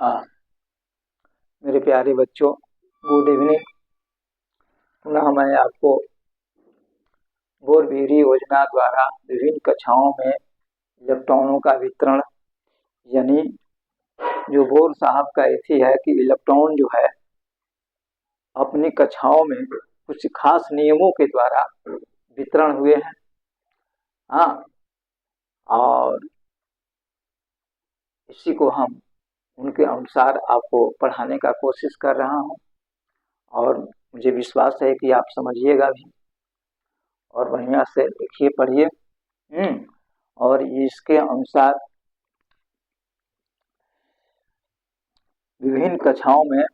हाँ, मेरे प्यारे बच्चों, गुड इवनिंग। पुनः मैं आपको बोरवीरी योजना द्वारा विभिन्न कक्षाओं में इलेक्ट्रॉनों का वितरण, यानी जो बोर साहब का एथी है कि इलेक्ट्रॉन जो है अपनी कक्षाओं में कुछ खास नियमों के द्वारा वितरण हुए हैं। हाँ, और इसी को हम उनके अनुसार आपको पढ़ाने का कोशिश कर रहा हूँ और मुझे विश्वास है कि आप समझिएगा भी और बढ़िया से लिखिए पढ़िए। और इसके अनुसार विभिन्न कक्षाओं में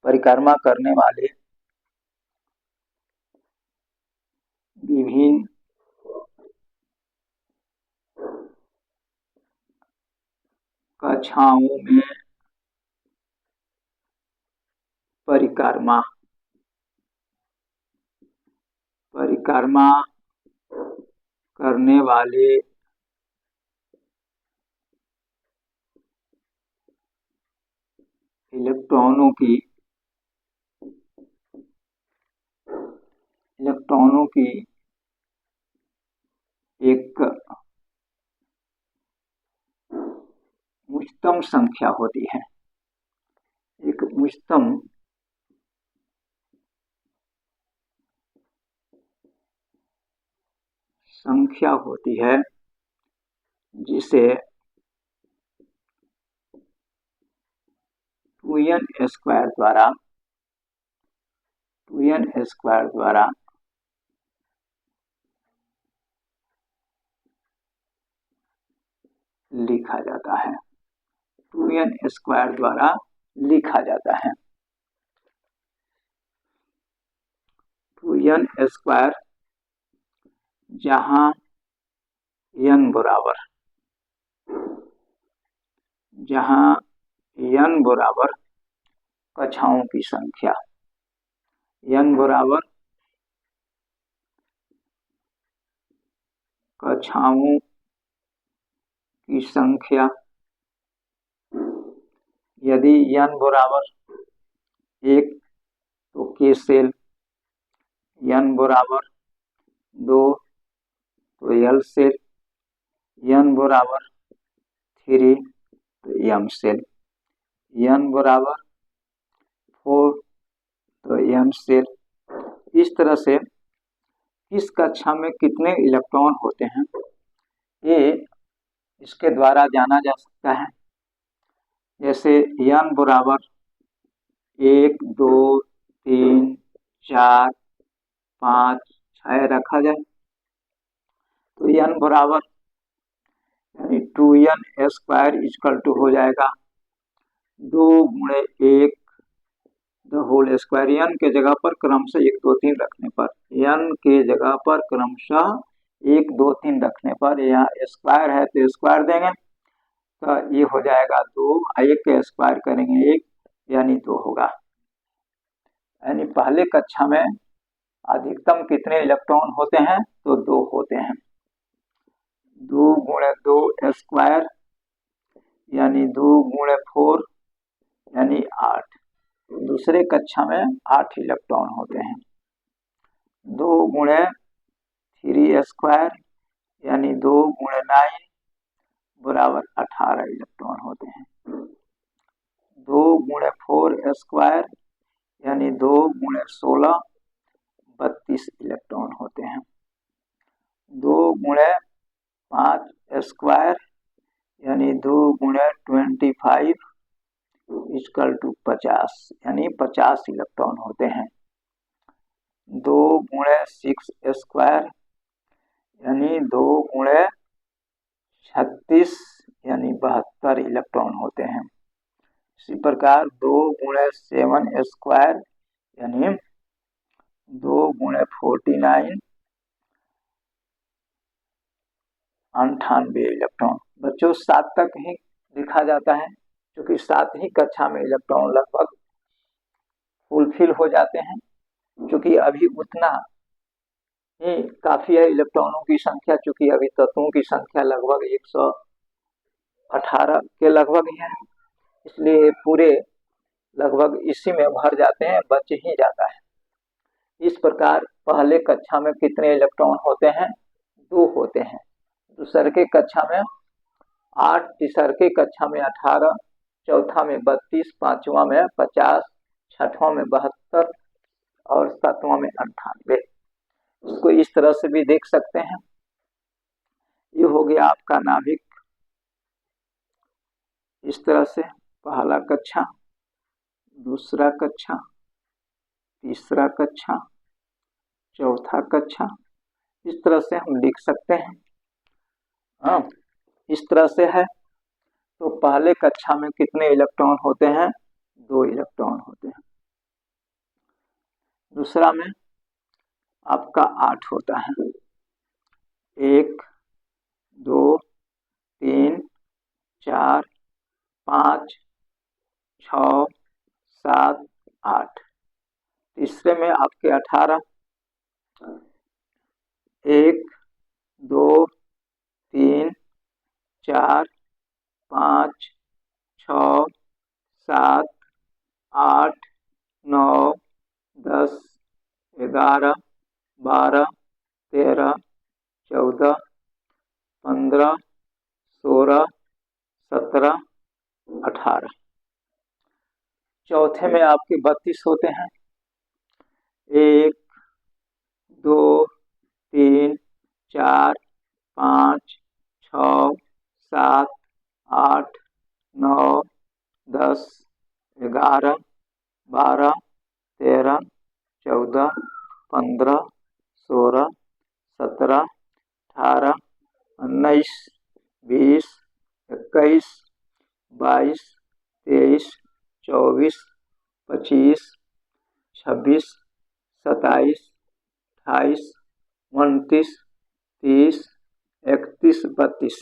परिक्रमा करने वाले विभिन्न कक्षाओं में परिक्रमा करने वाले इलेक्ट्रॉनों की एक उच्चतम संख्या होती है। एक उच्चतम संख्या होती है जिसे 2n स्क्वायर द्वारा लिखा जाता है। 2n स्क्वायर द्वारा लिखा जाता है। 2n स्क्वायर जहां n बराबर कक्षाओं की संख्या, n बराबर कक्षाओं की संख्या। यदि n बराबर 1 तो k सेल, n बराबर 2 तो l सेल, n बराबर 3 तो m सेल, n बराबर 4 तो m सेल। इस तरह से इस कक्षा में कितने इलेक्ट्रॉन होते हैं ये इसके द्वारा जाना जा सकता है। जैसे n बराबर 1 2 3 4 5 6 रखा जाए तो n बराबर यानी 2n स्क्वायर इक्वल टू हो जाएगा 2 गुणे 1 द होल स्क्वायर। n के जगह पर क्रमशः 1 2 3 रखने पर, n के जगह पर क्रमशः 1 2 3 रखने पर, यहाँ स्क्वायर है तो स्क्वायर देंगे तो ये हो जाएगा 2, 1 के स्क्वायर करेंगे 1 यानी 2 होगा। यानी पहले कक्षा में अधिकतम कितने इलेक्ट्रॉन होते हैं तो 2 होते हैं। 2 गुणे 2 स्क्वायर यानी 2 गुणे 4 यानी 8। दूसरे कक्षा में 8 इलेक्ट्रॉन होते हैं। 2 गुणे 3 स्क्वायर यानी 2 गुणे 9 बराबर 18 इलेक्ट्रॉन होते हैं। 2 गुणे 4 स्क्वायर यानी 2 गुणे 16 32 इलेक्ट्रॉन होते हैं। 2 गुणे 5 स्क्वायर यानी 2 गुणे 25 इक्वल टू 50 यानी 50 इलेक्ट्रॉन होते हैं। 2 गुणे 6 स्क्वायर यानी 2 गुणे 36 यानी 72 इलेक्ट्रॉन होते हैं। इसी प्रकार 2 गुणे 7 स्क्वायर यानी 2 गुणे 49 98 इलेक्ट्रॉन। बच्चों 7 तक ही लिखा जाता है क्योंकि 7 ही कक्षा में इलेक्ट्रॉन लगभग फुलफिल हो जाते हैं। क्योंकि अभी उतना ही काफी है इलेक्ट्रॉनों की संख्या, चूंकि अभी तत्वों की संख्या लगभग 18 के लगभग ही है, इसलिए पूरे लगभग इसी में भर जाते हैं, बच ही जाता है। इस प्रकार पहले कक्षा में कितने इलेक्ट्रॉन होते हैं? 2 होते हैं। दूसरे के कक्षा में 8, तीसरे के कक्षा में 18, चौथा में 32, पांचवा में 50, छठवां में 72 और सातवां में 98। इसको इस तरह से भी देख सकते हैं। ये हो गया आपका नाभिक। इस तरह से पहला कक्षा, दूसरा कक्षा, तीसरा कक्षा, चौथा कक्षा, इस तरह से हम लिख सकते हैं। हाँ, इस तरह से है। तो पहले कक्षा में कितने इलेक्ट्रॉन होते हैं? 2 इलेक्ट्रॉन होते हैं। दूसरा में आपका 8 होता है। 1, 2, 3, 4, 5, 6, 7, 8। तीसरे में आपके 18। 1, 2, 3, 4, 5, 6, 7, 8, 9, 10, 11, 12, 13, 14, 15, 16, 17, 18। चौथे में आपके 32 होते हैं। 1, 2, 3, 4, 5, 6, 7, 8, 9, 10, 11, 12, 13, 14, 15, 16, 17, 18, 19, 20, 21, 22, 23, 24, 25, 26, 27, 28, 29, 30, 31, 32।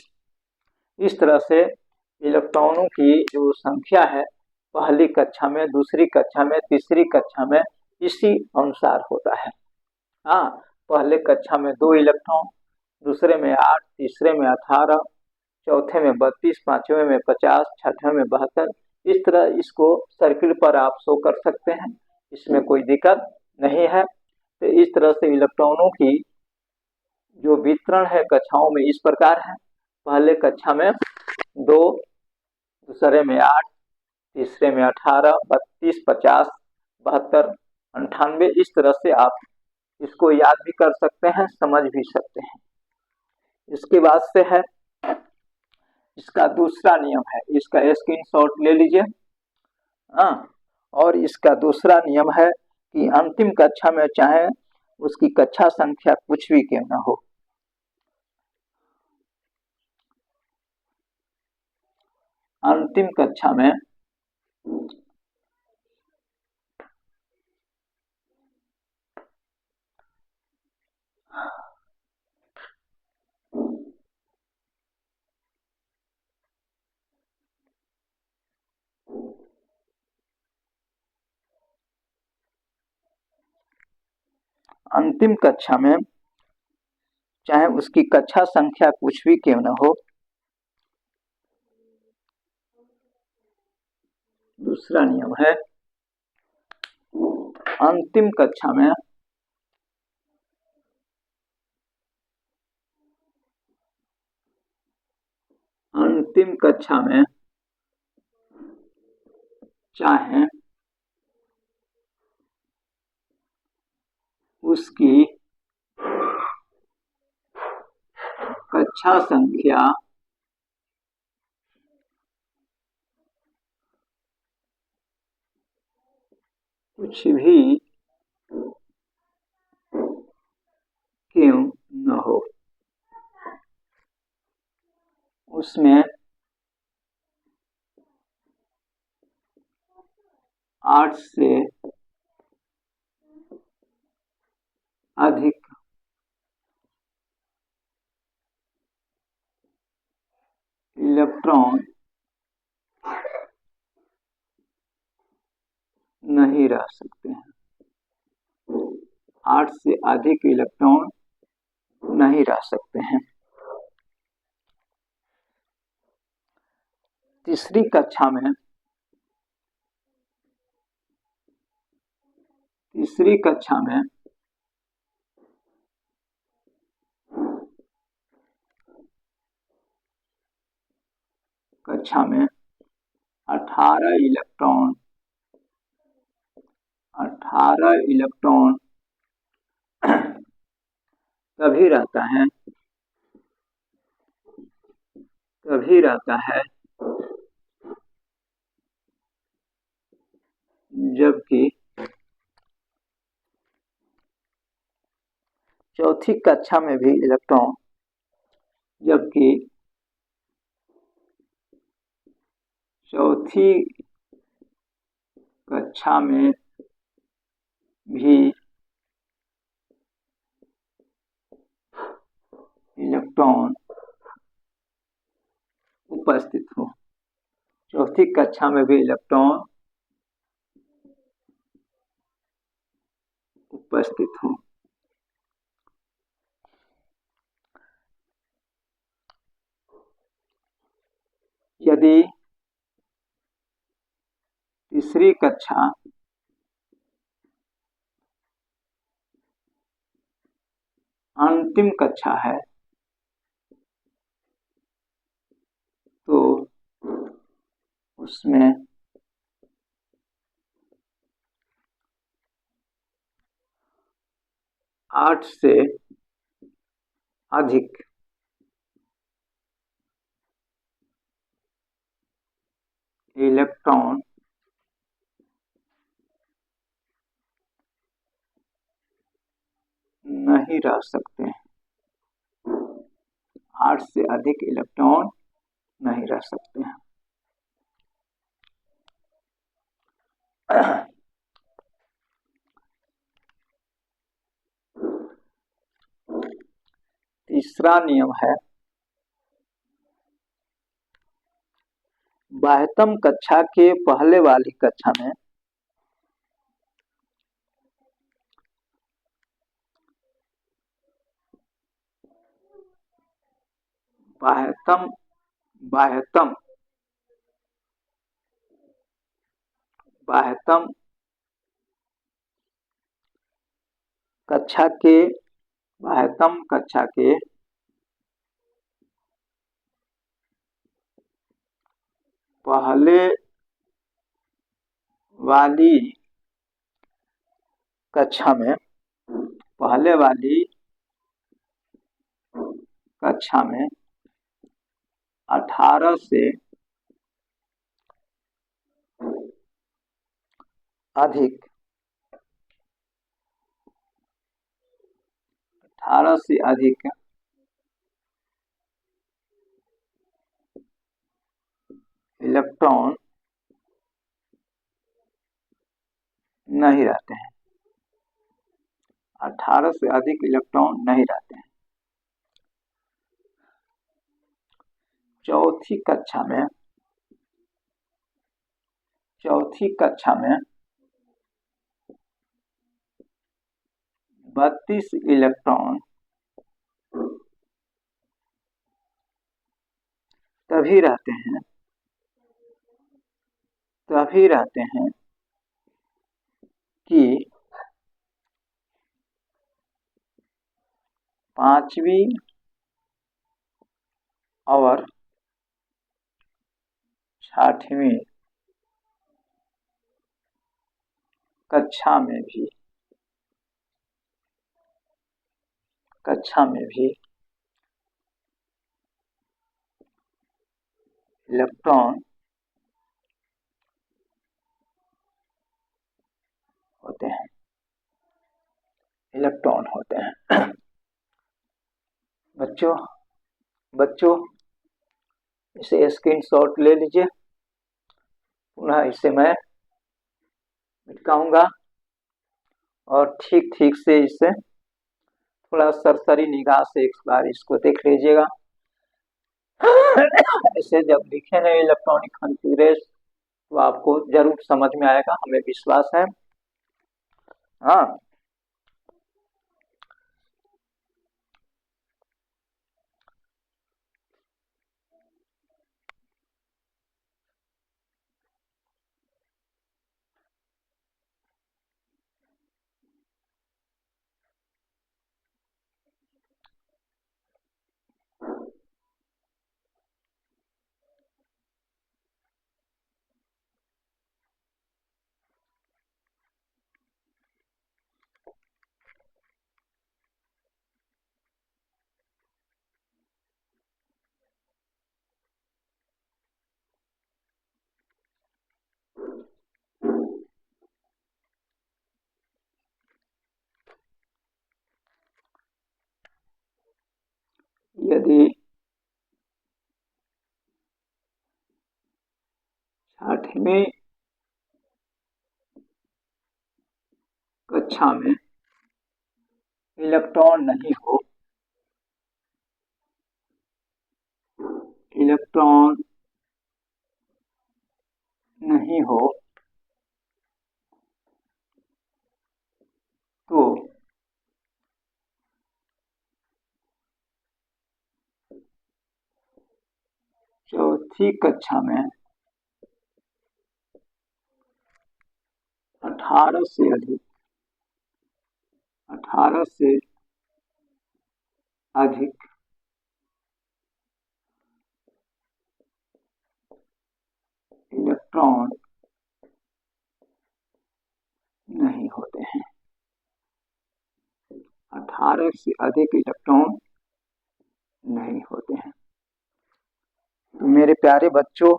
इस तरह से इलेक्ट्रॉनों की जो संख्या है पहली कक्षा में, दूसरी कक्षा में, तीसरी कक्षा में इसी अनुसार होता है। हाँ, पहले कक्षा में 2 इलेक्ट्रॉन, दूसरे में 8, तीसरे में 18, चौथे में 32, पांचवें में 50, छठवें में 72। इस तरह इसको सर्किल पर आप शो कर सकते हैं, इसमें कोई दिक्कत नहीं है। तो इस तरह से इलेक्ट्रॉनों की जो वितरण है कक्षाओं में इस प्रकार है। पहले कक्षा में 2, दूसरे में 8, तीसरे में 18, 32, 50, 72, 98। इस तरह से आप इसको याद भी कर सकते हैं, समझ भी सकते हैं। इसके बाद से है इसका दूसरा नियम है, इसका स्क्रीनशॉट ले लीजिए। हाँ, और इसका दूसरा नियम है कि अंतिम कक्षा में चाहे उसकी कक्षा संख्या कुछ भी क्यों ना हो, अंतिम कक्षा में अंतिम कक्षा में चाहे उसकी कक्षा संख्या कुछ भी क्यों न हो, दूसरा नियम है अंतिम कक्षा में चाहे उसकी कक्षा संख्या कुछ भी क्यों न हो, उसमें 8 से अधिक इलेक्ट्रॉन नहीं रह सकते हैं। 8 से अधिक इलेक्ट्रॉन नहीं रह सकते हैं। तीसरी कक्षा में कक्षा में 18 इलेक्ट्रॉन तभी रहता है जबकि चौथी कक्षा में भी इलेक्ट्रॉन उपस्थित हो। चौथी कक्षा में भी इलेक्ट्रॉन उपस्थित हो। यदि तीसरी कक्षा अंतिम कक्षा है तो उसमें 8 से अधिक इलेक्ट्रॉन नहीं रह सकते हैं। 8 से अधिक इलेक्ट्रॉन नहीं रह सकते हैं। तीसरा नियम है बाह्यतम कक्षा के पहले वाली कक्षा में बाह्यतम कक्षा के पहले वाली कक्षा में 18 से अधिक इलेक्ट्रॉन नहीं रहते हैं। 18 से अधिक इलेक्ट्रॉन नहीं रहते हैं। चौथी कक्षा में 32 इलेक्ट्रॉन तभी रहते हैं कि पांचवी और छठवीं कक्षा में भी इलेक्ट्रॉन होते हैं। बच्चों इसे स्क्रीनशॉट ले लीजिए। पुनः इसे मैं मिटाऊंगा और ठीक से इसे थोड़ा सरसरी निगाह से एक बार इसको देख लीजिएगा। इसे जब लिखेंगे इलेक्ट्रॉनिक कॉन्फ़िगरेशन तो आपको जरूर समझ में आएगा, हमें विश्वास है। हाँ, 8वीं कक्षा में इलेक्ट्रॉन नहीं हो, इलेक्ट्रॉन नहीं हो तो चौथी कक्षा में 18 से अधिक 18 से अधिक इलेक्ट्रॉन नहीं होते हैं। 18 से अधिक इलेक्ट्रॉन नहीं होते हैं। तो मेरे प्यारे बच्चों,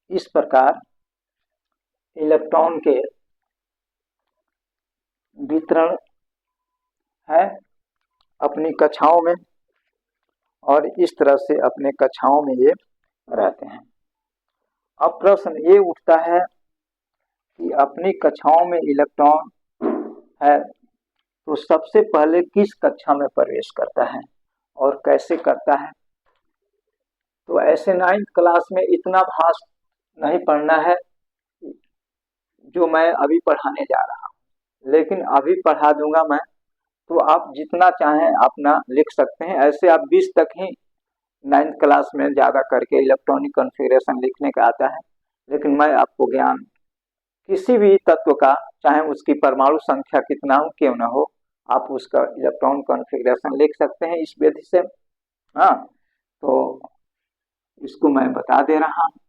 इस प्रकार इलेक्ट्रॉन के वितरण है अपनी कक्षाओं में, और इस तरह से अपने कक्षाओं में ये रहते हैं। अब प्रश्न ये उठता है कि अपनी कक्षाओं में इलेक्ट्रॉन है तो सबसे पहले किस कक्षा में प्रवेश करता है और कैसे करता है। तो ऐसे 9th क्लास में इतना भाष नहीं पढ़ना है जो मैं अभी पढ़ाने जा रहा हूँ, लेकिन अभी पढ़ा दूंगा मैं, तो आप जितना चाहें अपना लिख सकते हैं। ऐसे आप 20 तक ही 9th क्लास में ज़्यादा करके इलेक्ट्रॉनिक कॉन्फ़िगरेशन लिखने का आता है, लेकिन मैं आपको ज्ञान किसी भी तत्व का, चाहे उसकी परमाणु संख्या कितना हो क्यों ना हो, आप उसका इलेक्ट्रॉन कॉन्फ़िगरेशन लिख सकते हैं इस विधि से। हाँ, तो इसको मैं बता दे रहा हूँ।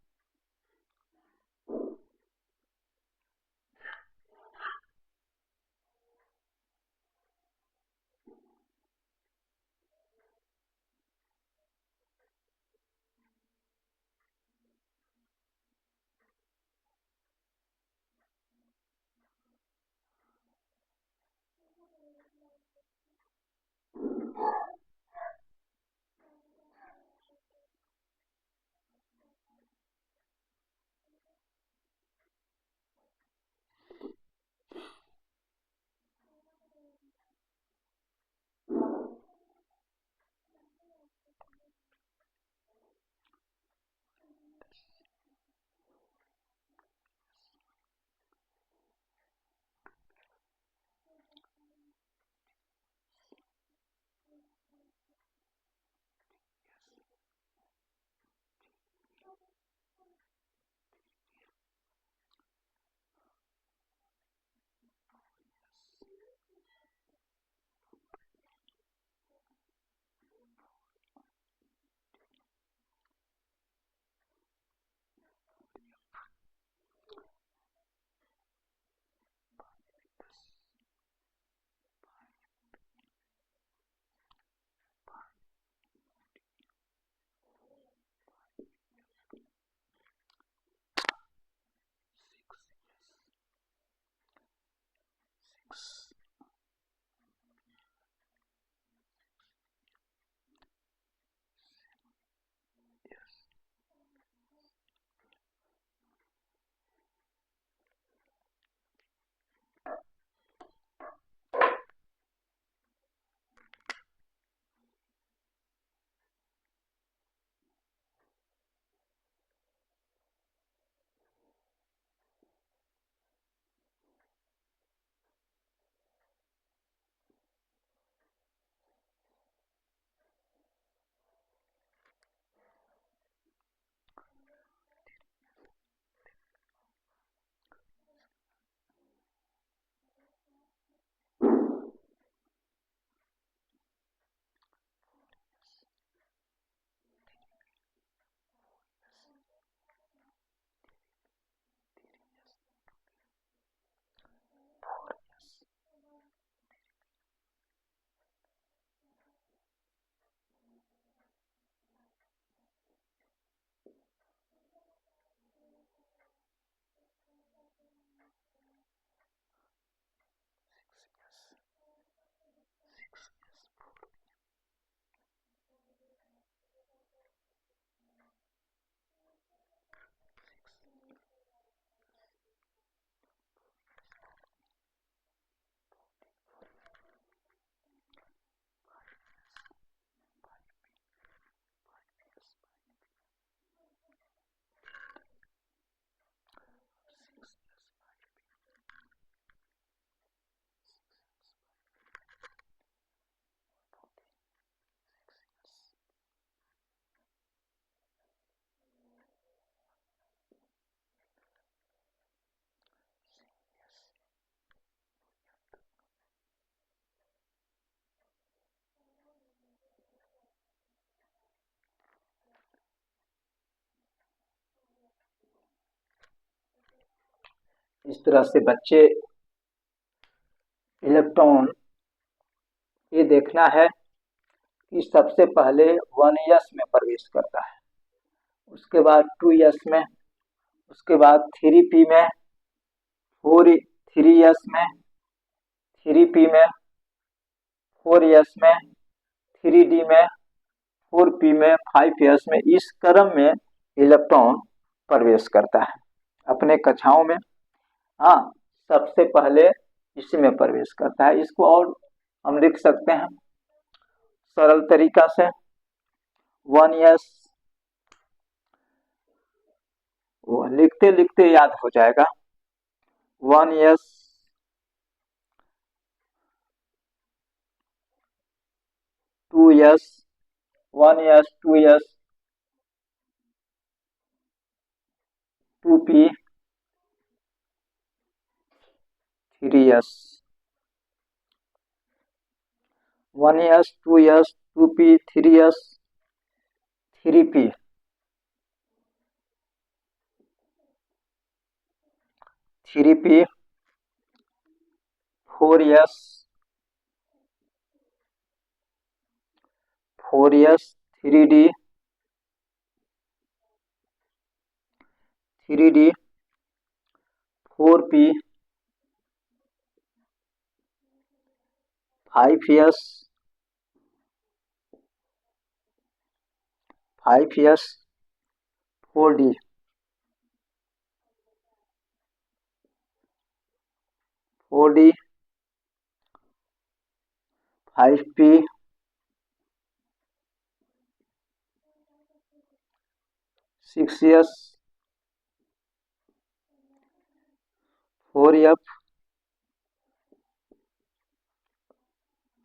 इस तरह से बच्चे इलेक्ट्रॉन ये देखना है कि सबसे पहले 1s में प्रवेश करता है, उसके बाद 2s में, उसके बाद 3p में, 3s में, 3p में, 4s में, 3d में, 4p में, 5s में, इस क्रम में इलेक्ट्रॉन प्रवेश करता है अपने कक्षाओं में। हाँ, सबसे पहले इसमें प्रवेश करता है। इसको और हम लिख सकते हैं सरल तरीका से 1s, वो लिखते लिखते याद हो जाएगा। 1s 2s, 1s 2s 2p 3s, 1s 2s 2p 3s 3p 3p 4s 4s 3d 3d 4p 5s 5s 4d 4d 5p 6s 4f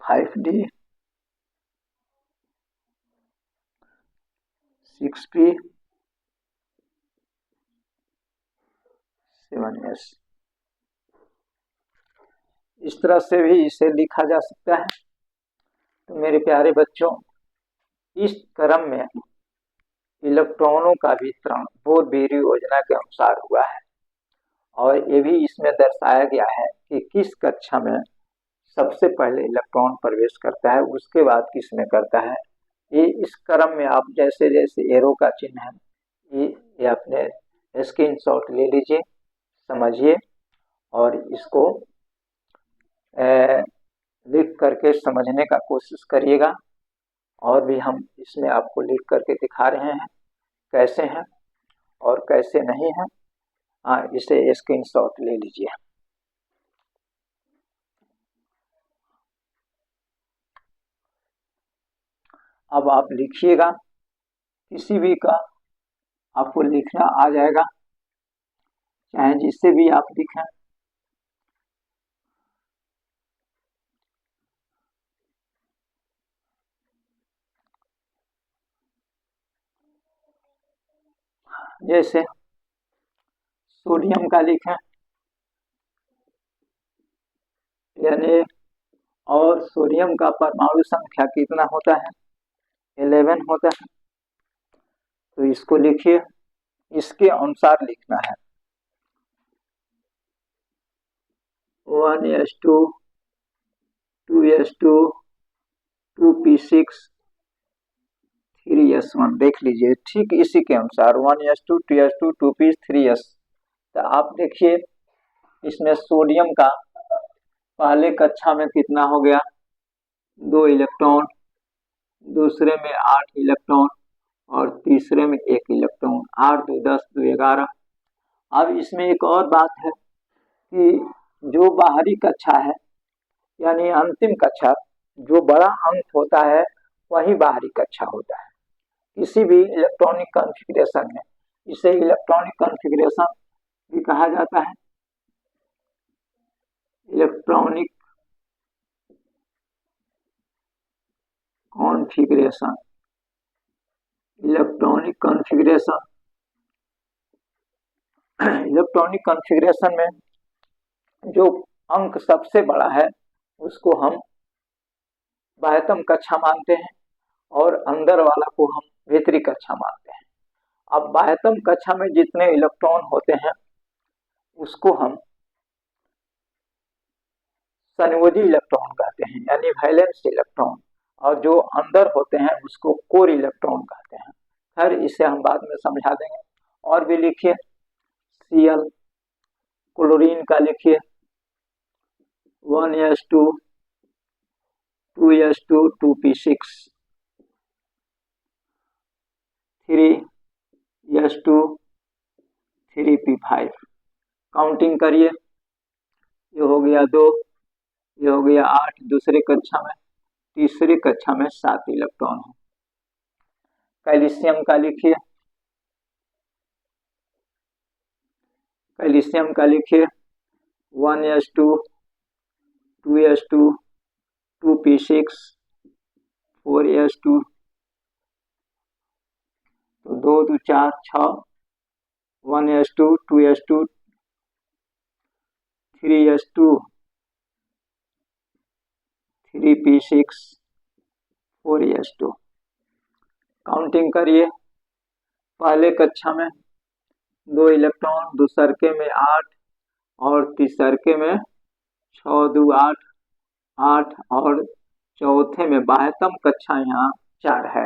5d 6p 7s। इस तरह से भी इसे लिखा जा सकता है। तो मेरे प्यारे बच्चों, इस क्रम में इलेक्ट्रॉनों का वितरण बोर-बेरी योजना के अनुसार हुआ है और ये भी इसमें दर्शाया गया है कि किस कक्षा में सबसे पहले इलेक्ट्रॉन प्रवेश करता है, उसके बाद किस में करता है। ये इस क्रम में आप जैसे जैसे एरो का चिन्ह है ये अपने स्क्रीनशॉट ले लीजिए, समझिए और इसको लिख करके समझने का कोशिश करिएगा। और भी हम इसमें आपको लिख करके दिखा रहे हैं कैसे हैं और कैसे नहीं है। इसे स्क्रीनशॉट ले लीजिए। अब आप लिखिएगा, किसी भी का आपको लिखना आ जाएगा, चाहे जिससे भी आप लिखें। जैसे सोडियम का लिखें यानी, और सोडियम का परमाणु संख्या कितना होता है, 11 होता है। तो इसको लिखिए, इसके अनुसार लिखना है। 1s2 2s2 2p6 3s1 देख लीजिए, ठीक इसी के अनुसार 1s2 2s2 2p 3s। तो आप देखिए इसमें सोडियम का पहले कक्षा में कितना हो गया, 2 इलेक्ट्रॉन, दूसरे में 8 इलेक्ट्रॉन और तीसरे में 1 इलेक्ट्रॉन। 8 2 10 2 11। अब इसमें एक और बात है कि जो बाहरी कक्षा है यानी अंतिम कक्षा, जो बड़ा अंक होता है वही बाहरी कक्षा होता है किसी भी इलेक्ट्रॉनिक कॉन्फ़िगरेशन में। इसे इलेक्ट्रॉनिक कॉन्फ़िगरेशन भी कहा जाता है। Electronic configuration, electronic configuration, electronic configuration में जो अंक सबसे बड़ा है उसको हम बाह्यतम कक्षा मानते हैं और अंदर वाला को हम भीतरी कक्षा मानते हैं। अब बाह्यतम कक्षा में जितने इलेक्ट्रॉन होते हैं उसको हम संयोजी इलेक्ट्रॉन कहते हैं, यानी वैलेंस इलेक्ट्रॉन, और जो अंदर होते हैं उसको कोर इलेक्ट्रॉन कहते हैं। खैर इसे हम बाद में समझा देंगे। और भी लिखिए, Cl, क्लोरीन का लिखिए 1s2 2s2 2p6 3s2 3p5। Counting करिए, ये हो गया 2, ये हो गया 8 दूसरे कक्षा में, तीसरी कक्षा में 7 इलेक्ट्रॉन है। कैल्शियम का लिखिए, कैल्शियम का लिखिए 1s2 2s2 2p6 4s2, तो 2 2 4 6, 1s2 2s2 3s2 3p6 4s2। Counting करिए, पहले कक्षा में 2 इलेक्ट्रॉन, दूसरके में 8 और तीसरके में 6 2 8 8, और चौथे में बाह्यतम कक्षा यहाँ 4 है।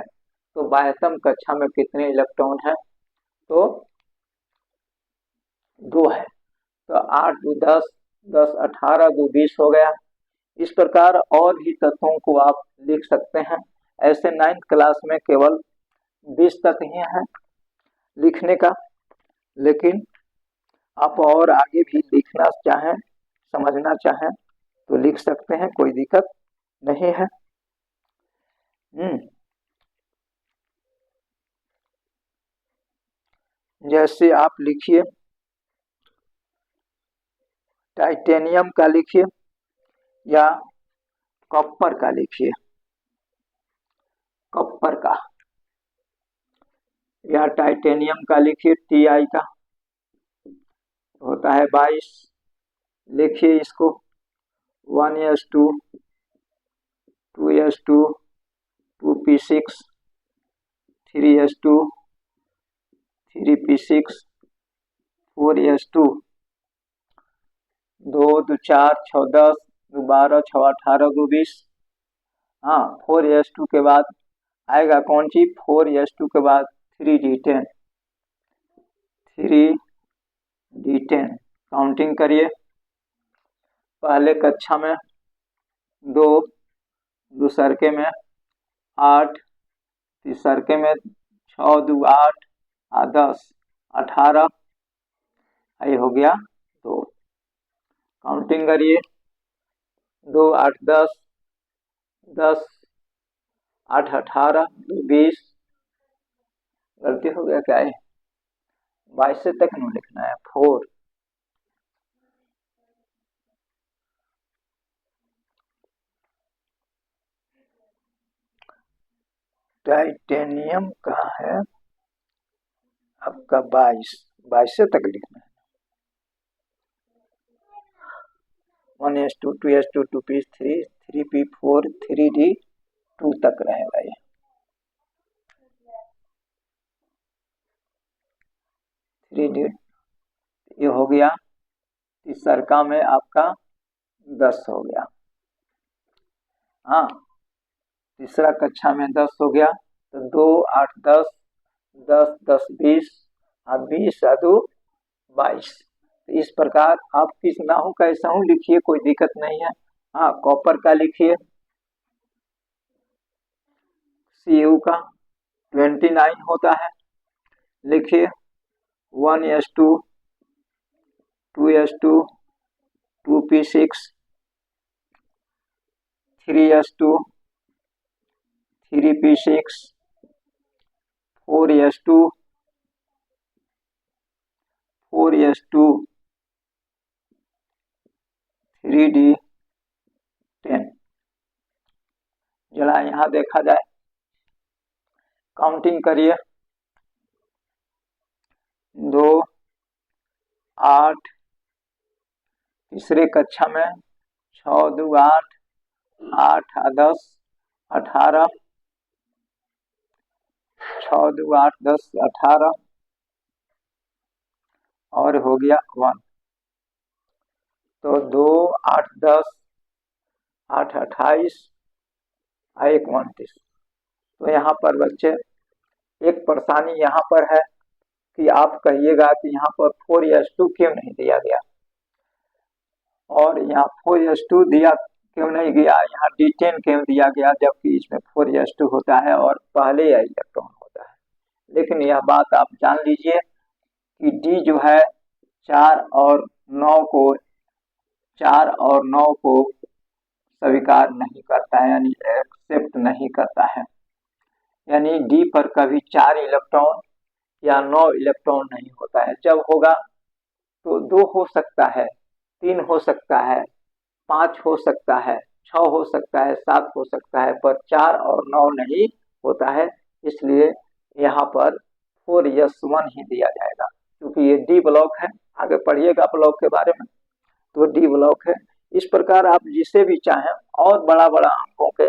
तो बाह्यतम कक्षा में कितने इलेक्ट्रॉन है? तो 2 है। तो 8 2 10, 10 18, 2 20 हो गया। इस प्रकार और भी तत्वों को आप लिख सकते हैं। ऐसे 9th क्लास में केवल 20 तक ही है लिखने का, लेकिन आप और आगे भी लिखना चाहें, समझना चाहें तो लिख सकते हैं, कोई दिक्कत नहीं है। जैसे आप लिखिए, टाइटेनियम का लिखिए या कॉपर का लिखिए, कॉपर का या टाइटेनियम का लिखिए, Ti का होता है 22। लिखिए इसको 1s2 2s2 2p6 3s2 3p6 4s2, 2 2 4 6 10, 2 12 6 18, 2 20। हाँ, 4s2 के बाद आएगा कौन सी? 4s2 के बाद 3d10, 3d10। काउंटिंग करिए, पहले कक्षा में 2, दूसरके में 8, तीसरके में 6 2 8 10 18, ये हो गया 2। काउंटिंग करिए, 2 8 10, 10 8 18, 2 20। गलती हो गया क्या है? 22 से तक नहीं लिखना है, 4। टाइटेनियम का है आपका 22 से तक लिखना है। 1s2 2s2 2p3 3p4 3d2 तक रहेगा ये। 3d ये हो गया। तीसरका में आपका 10 हो गया। हाँ, तीसरा कक्षा में 10 हो गया, तो 2 8 10 10 10 20 और 20 2 22। इस प्रकार आप किस ना हो कैसा हूं लिखिए, कोई दिक्कत नहीं है। हाँ, कॉपर का लिखिए, Cu का 29 होता है। लिखिए 1s2 2s2 2p6 3s2 3p6 4s2 4s2 3d10। जरा यहां देखा जाए, काउंटिंग करिए, 2 8, तीसरे कक्षा में 6 2 8 8 10 18, 6 2 8 10 18, और हो गया 1। तो 2 8 10 8 28, 1 29। तो यहाँ पर बच्चे एक परेशानी यहाँ पर है कि आप कहिएगा कि यहाँ पर 4s2 क्यों नहीं दिया गया, और यहाँ 4s2 दिया क्यों नहीं गया, यहाँ D10 क्यों दिया गया, जबकि इसमें 4s2 होता है और पहले यह इलेक्ट्रॉन होता है। लेकिन यह बात आप जान लीजिए कि D जो है 4 और 9 को स्वीकार नहीं करता है, यानी एक्सेप्ट नहीं करता है। यानी D पर कभी 4 इलेक्ट्रॉन या 9 इलेक्ट्रॉन नहीं होता है। जब होगा तो 2 हो सकता है, 3 हो सकता है, 5 हो सकता है, 6 हो सकता है, 7 हो सकता है, पर 4 और 9 नहीं होता है। इसलिए यहाँ पर 4s1 ही दिया जाएगा, क्योंकि ये D ब्लॉक है। आगे पढ़िएगा ब्लॉक के बारे में, तो D ब्लॉक है। इस प्रकार आप जिसे भी चाहें और बड़ा बड़ा अंकों के,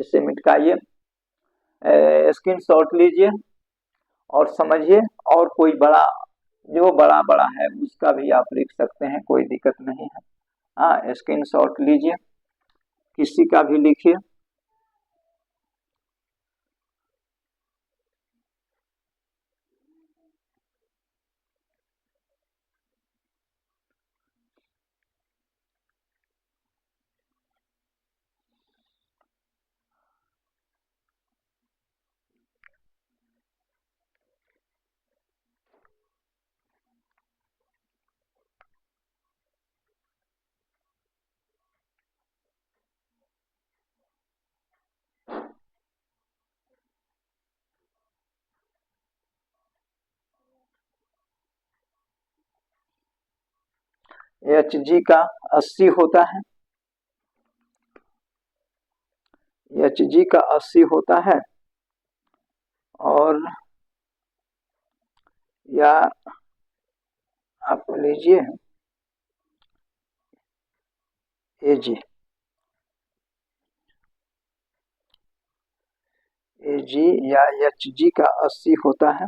इसे मिटकाइए, स्क्रीनशॉट लीजिए और समझिए, और कोई बड़ा जो बड़ा बड़ा है उसका भी आप लिख सकते हैं, कोई दिक्कत नहीं है। स्क्रीनशॉट लीजिए, किसी का भी लिखिए। Hg का 80 होता है, Hg का 80 होता है, और या आप लीजिए Ag या Hg का 80 होता है,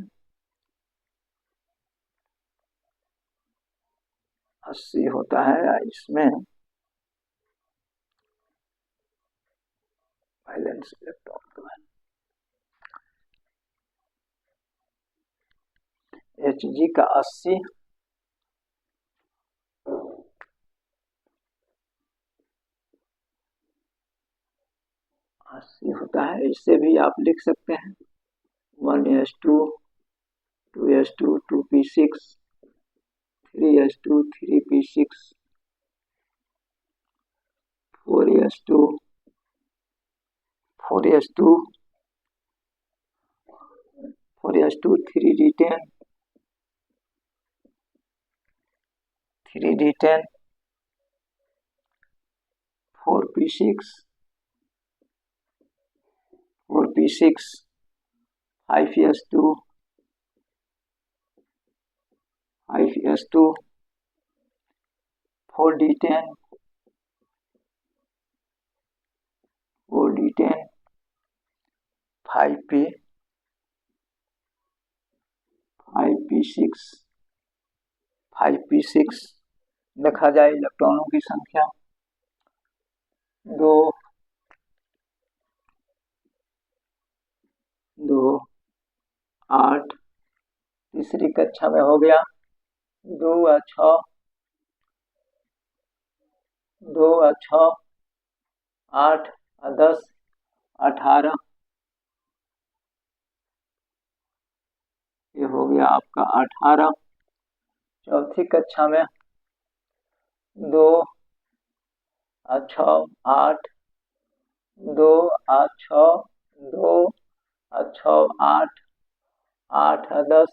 80 होता है। इसमें वैलेंस इलेक्ट्रॉन Hg का 80 होता है। इससे भी आप लिख सकते हैं 1s2 2s2 2p6 3s2 3p6 4s2 4s2 4s2 3d10 3d10 4p6 4p6 5s2 5s2 4d10 4d10 5p 5p6 5p6 देखा जाए इलेक्ट्रॉनों की संख्या 2 2 8, तीसरी कक्षा में हो गया 2 और 6 2 और 6 8 और 10 18, ये हो गया आपका 18। चौथी कक्षा में 2 और 6 8, 2 और 6 2 और 6 8 8 और 10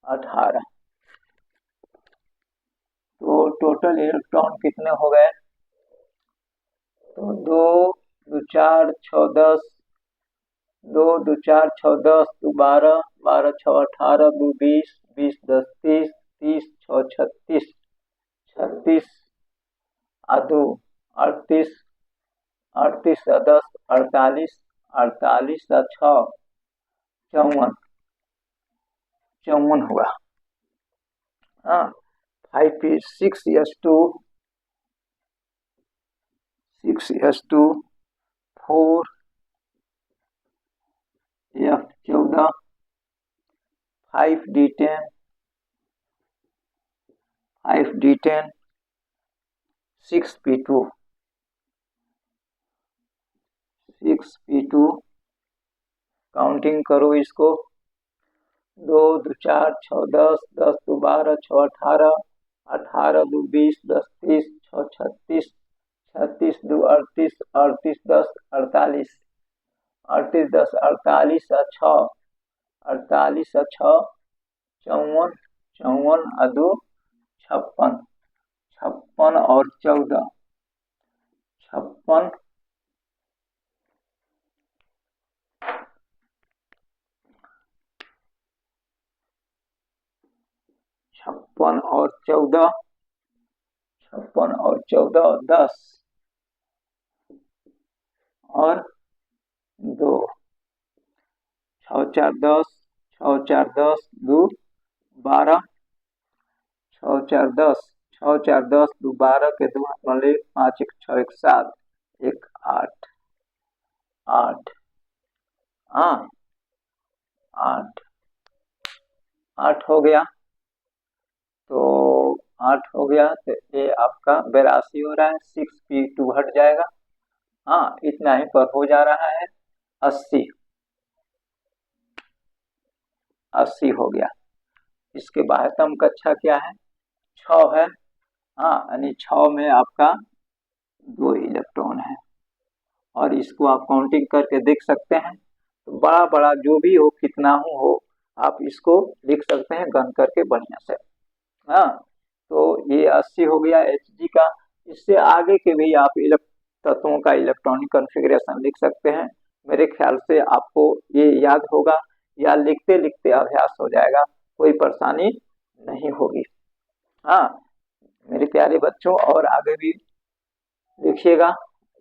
18। तो टोटल इलेक्ट्रॉन कितने हो गए, तो 2 2 4 6 10, 2 2 4 6 10, 2 12 12 6 18, 2 20 20 10 30 30 6 36 36 और 2 38 38 और 10 48 48 और 6 54 54 हुआ। 5p6s2 6s2 4 F14 5d10 5d10 6p2 6p2 counting करो इसको। 2 2 4 6 10 10 2 12 6 18 18 2 20 10 30 6 36 36 2 38 38 10 48 38 10 48 6 48 6 54 54 2 56 56 और 14 56 56 और 14 56 और 14 10 और 2 6 4 10 6 4 10 2 12 6 4 10 6 4 10 2 12 के 2 वाले 5 1 6 1 7 1 8 8 हाँ 8 8 हो गया। तो 8 हो गया तो ये आपका 82 हो रहा है। 6p2 हट जाएगा। हाँ इतना ही पर हो जा रहा है 80 80 हो गया। इसके बाह्यतम कक्षा क्या है 6 है। हाँ यानी 6 में आपका 2 इलेक्ट्रॉन है और इसको आप काउंटिंग करके देख सकते हैं। तो बड़ा बड़ा जो भी हो कितना हो आप इसको लिख सकते हैं गन करके बढ़िया से। हाँ तो ये 80 हो गया Hg का। इससे आगे के भी आप तत्वों का इलेक्ट्रॉनिक कॉन्फ़िगरेशन लिख सकते हैं। मेरे ख्याल से आपको ये याद होगा या लिखते लिखते अभ्यास हो जाएगा, कोई परेशानी नहीं होगी। हाँ मेरे प्यारे बच्चों और आगे भी लिखिएगा।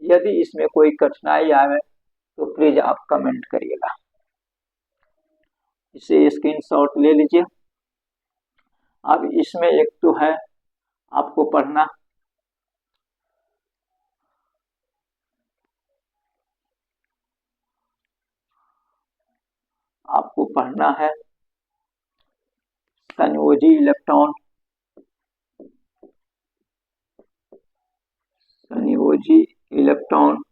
यदि इसमें कोई कठिनाई आए तो प्लीज आप कमेंट करिएगा। इसे स्क्रीनशॉट ले लीजिए। अब इसमें एक तो है आपको पढ़ना, आपको पढ़ना है संयोजी इलेक्ट्रॉन। संयोजी इलेक्ट्रॉन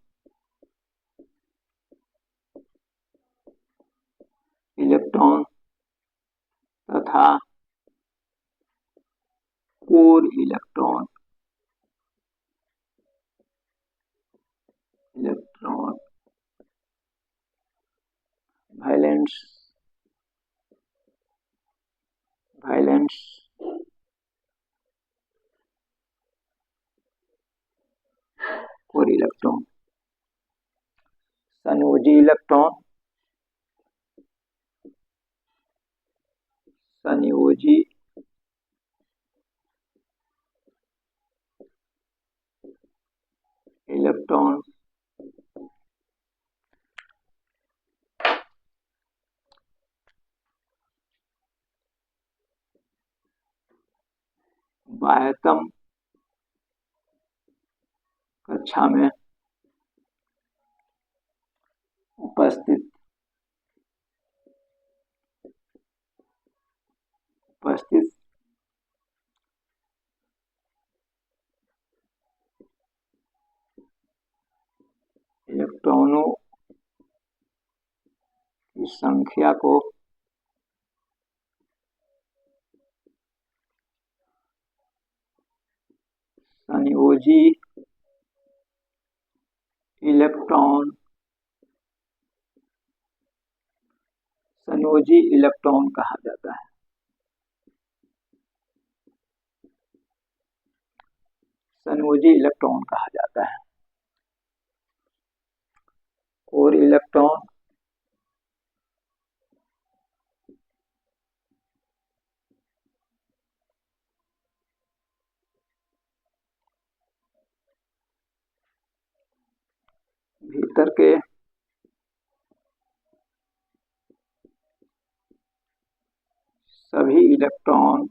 इलेक्ट्रॉन तथा core electron electron valence valence core electron. संयोजी इलेक्ट्रॉन संयोजी इलेक्ट्रॉन बाह्यतम कक्षा में उपस्थित इलेक्ट्रॉनों की संख्या को संयोजी इलेक्ट्रॉन कहा जाता है। संयोजी इलेक्ट्रॉन कहा जाता है। कोर इलेक्ट्रॉन भीतर के सभी इलेक्ट्रॉन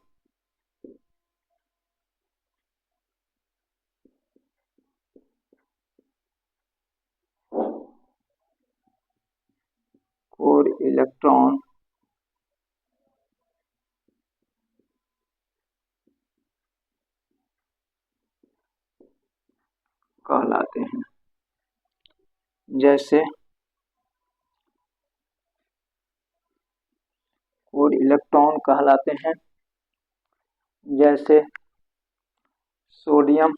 इलेक्ट्रॉन कहलाते हैं। जैसे कोर इलेक्ट्रॉन कहलाते हैं, जैसे sodium,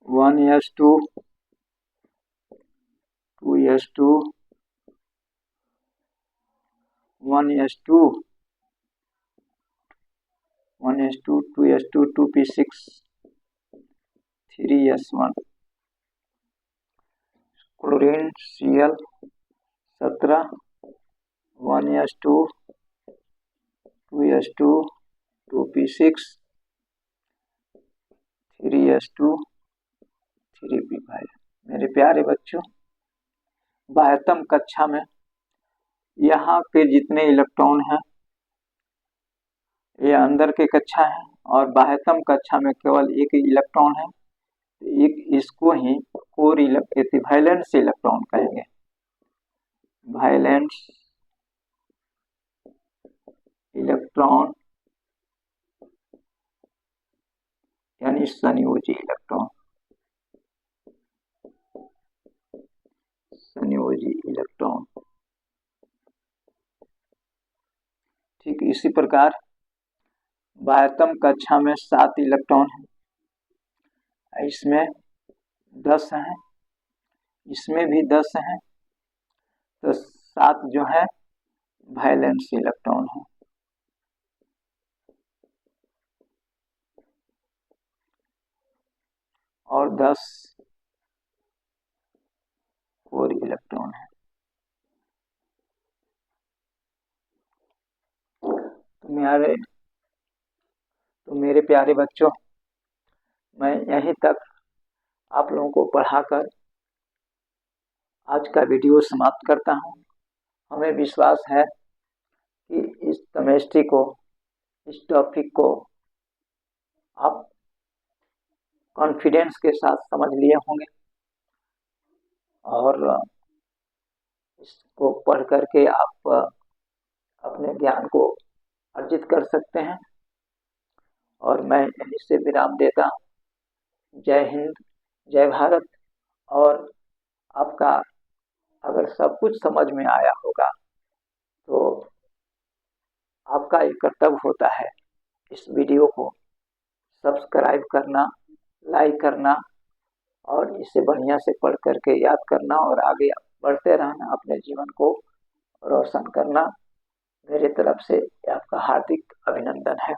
(1s2), (2s2), (1s2), 1s2, 2s2, 2p6, 3s1। Chlorine Cl17, 1s2, 2s2, 2p6, 3s2, 3p5। मेरे प्यारे बच्चों, बाह्यतम कक्षा में यहाँ के जितने इलेक्ट्रॉन हैं ये अंदर के कक्षा है, और बाह्यतम कक्षा में केवल एक इलेक्ट्रॉन है। एक इसको ही कोर वैलेंस इलेक्ट्रॉन कहेंगे। वैलेंस इलेक्ट्रॉन यानी संयोजी इलेक्ट्रॉन, संयोजी इलेक्ट्रॉन। ठीक इसी प्रकार बाह्यतम कक्षा में 7 इलेक्ट्रॉन है, इसमें 10 हैं, इसमें भी 10 हैं, तो 7 जो है वैलेंस इलेक्ट्रॉन है। और 10 कोर इलेक्ट्रॉन है। तो मेरे प्यारे बच्चों, मैं यहीं तक आप लोगों को पढ़ाकर आज का वीडियो समाप्त करता हूं। हमें विश्वास है कि इस केमिस्ट्री को, इस टॉपिक को आप कॉन्फिडेंस के साथ समझ लिए होंगे और इसको पढ़ करके आप अपने ज्ञान को अर्जित कर सकते हैं। और मैं यहीं से विराम देता हूं। जय हिंद, जय भारत। और आपका अगर सब कुछ समझ में आया होगा तो आपका एक कर्तव्य होता है इस वीडियो को सब्सक्राइब करना, लाइक करना और इसे बढ़िया से पढ़ करके याद करना और आगे बढ़ते रहना, अपने जीवन को रोशन करना। मेरे तरफ से आपका हार्दिक अभिनंदन है।